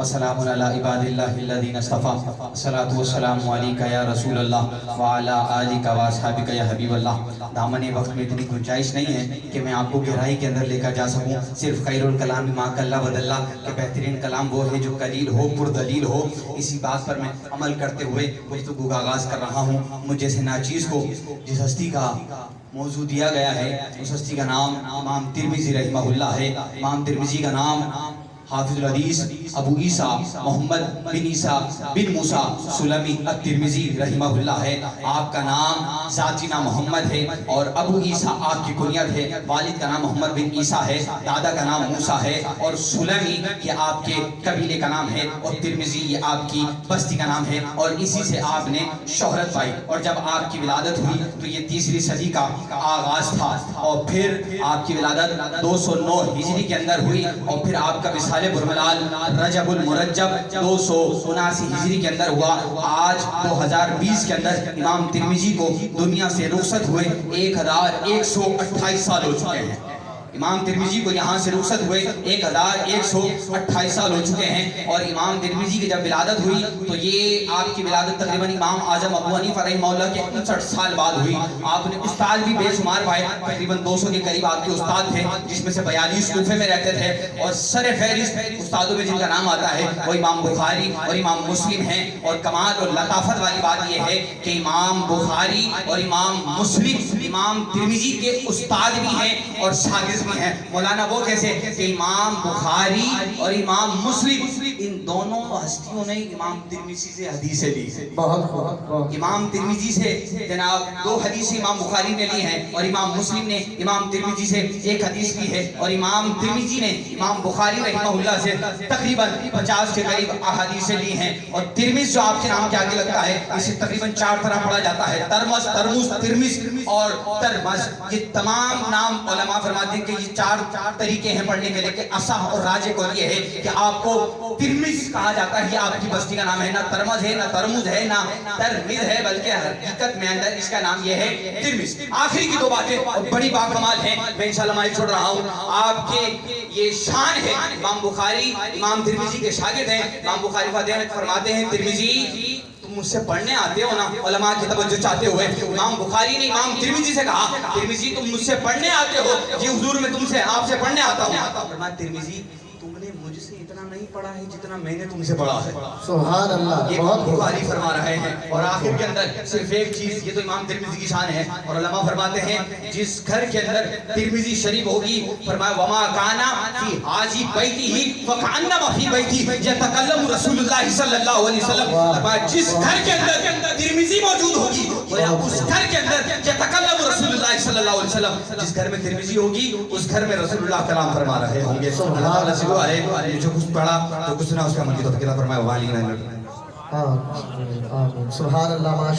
وسلام علی عباد اللہ الذین اصطفیٰ الصلاۃ والسلام علیک یا رسول اللہ وعلی آلک و اصحابک یا حبیب اللہ۔ دامن وقت میں اتنی گنجائش نہیں ہے کہ میں آپ کو گہرائی کے اندر لے کر جا سکوں۔ صرف خیر الکلام ما قل ودل کہ بہترین کلام وہ ہے جو قلیل ہو پردلیل ہو۔ اسی بات پر میں عمل کرتے ہوئے گفتگو کا آغاز کر رہا ہوں۔ مجھ جیسے ناچیز کو جس ہستی کا موضوع دیا گیا ہے اس ہستی کا نام امام ترمذی رحمہ اللہ ہے۔ امام ترمذی کا نام حافظ الحدیث ابو عیسیٰ محمد بن عیسیٰ بن موسیٰ سلمی الترمذی رحمہ اللہ ہے۔ آپ کا نام ذاتی نام محمد ہے اور ابو عیسیٰ آپ کی کنیت ہے۔ والد کا نام محمد بن عیسیٰ ہے، دادا کا نام موسیٰ ہے، اور سلمی یہ آپ کے قبیلے کا نام ہے، اور ترمذی یہ آپ کی بستی کا نام ہے، اور اسی سے آپ نے شہرت پائی۔ اور جب آپ کی ولادت ہوئی تو یہ تیسری صدی کا آغاز تھا، اور پھر آپ کی ولادت 209 ہجری کے اندر ہوئی، اور پھر آپ کا وصال برملال رجب المرجب 279 ہجری کے اندر ہوا۔ آج 2020 کے اندر امام ترمذی کو دنیا سے رخصت ہوئے 1128 سال ہو چکے ہیں۔ امام ترمذی کو یہاں سے رخصت ہوئے 1128 سال ہو چکے ہیں، اور امام ترمذی کی جب ولادت ہوئی تو یہ آپ کی ولادت تقریباً امام اعظم ابو حنیفہ رحمہ اللہ کے 59 سال بعد ہوئی۔ آپ نے استاد بھی بے شمار پائے، تقریباً 200 کے قریب آپ کے استاد تھے، جس میں سے 42 کوفے میں رہتے تھے، اور سر فہرست استادوں میں جن کا نام آتا ہے وہ امام بخاری اور امام مسلم ہیں۔ اور کمال اور لطافت والی بات یہ ہے کہ امام بخاری اور امام مسلم امام ترمذی کے استاد بھی ہیں اور شاگرد بھی ہیں۔ مولانا وہ کیسے کہ امام بخاری اور امام مسلم ان دونوں ہستیوں نے امام ترمذی سے حدیثیں لی ہیں۔ امام ترمذی سے جناب 2 حدیثیں امام بخاری نے لی ہیں، اور امام مسلم نے امام ترمذی سے 1 حدیث لی ہے، اور امام ترمذی نے امام بخاری رحمہ اللہ سے تقریباً 50 کے قریب احادیثیں لی ہیں۔ اور ترمذ جو آپ کے نام کے آگے لگتا ہے اسے تقریباً 4 طرح پڑھا جاتا ہے، ترمذ، ترمذ، ترمذ اور ترمذ۔ یہ تمام نام علماء فرماتے ہیں کہ یہ 4 طریقے ہیں پڑھنے کے، لیکن اصح اور راجح قول یہ ہے کہ آپ کو ترمذ کہا جاتا ہے۔ یہ آپ کی بستی کا نام ہے، نہ ترمذ ہے، نہ ترمذ ہے، نہ ترمذ ہے، بلکہ حقیقت میں اندر اس کا نام یہ ہے ترمذ۔ آخری کی 2 باتیں بڑی باکمال ہیں، میں انشاءاللہ مائک چھوڑ رہا ہوں۔ آپ کے یہ شان ہے، امام بخاری امام ترمذی کے شاگرد ہیں۔ امام بخاری فاتحہ فرماتے ہیں ترمذی تم مجھ سے پڑھنے آتے ہو نا، علماء کی توجہ چاہتے ہوئے امام بخاری نے امام ترمذی سے کہا ترمذی تم مجھ سے پڑھنے آتے ہو؟ جی حضور میں تم سے آپ سے پڑھنے آتا ہوں۔ فرمایا ترمذی تم نے مجھ سے اتنا نہیں پڑھا ہے جتنا میں نے تم سے پڑھا ہے۔ سبحان اللہ، یہ امام بخاری فرما رہے ہیں۔ اور آخر کے اندر صرف ایک چیز، یہ تو امام ترمذی کی شان ہے، اور علماء فرماتے ہیں جس گھر کے اندر ترمذی شریف ہوگی، فرمایا وما کانا فی حاجی بیتہ فکأنما فی بیتہ یتکلم رسول اللہ صلی اللہ علیہ وسلم۔ فرمایا جس گھر کے اندر ترمذی موجود ہوگی گویا اس گھر کے اندر یتکلم رسول اللہ صلی اللہ علیہ وسلم، جس گھر میں ترمذی ہوگی اس گھر میں رسول اللہ کلام فرما رہے ہوں گے۔ اللہ تعالیٰ سے دعا ہے جو کچھ پڑھا تو کچھ نہ اس کا عمل کی توفیق عطا فرمائے۔ آمین، سبحان اللہ، ماشاء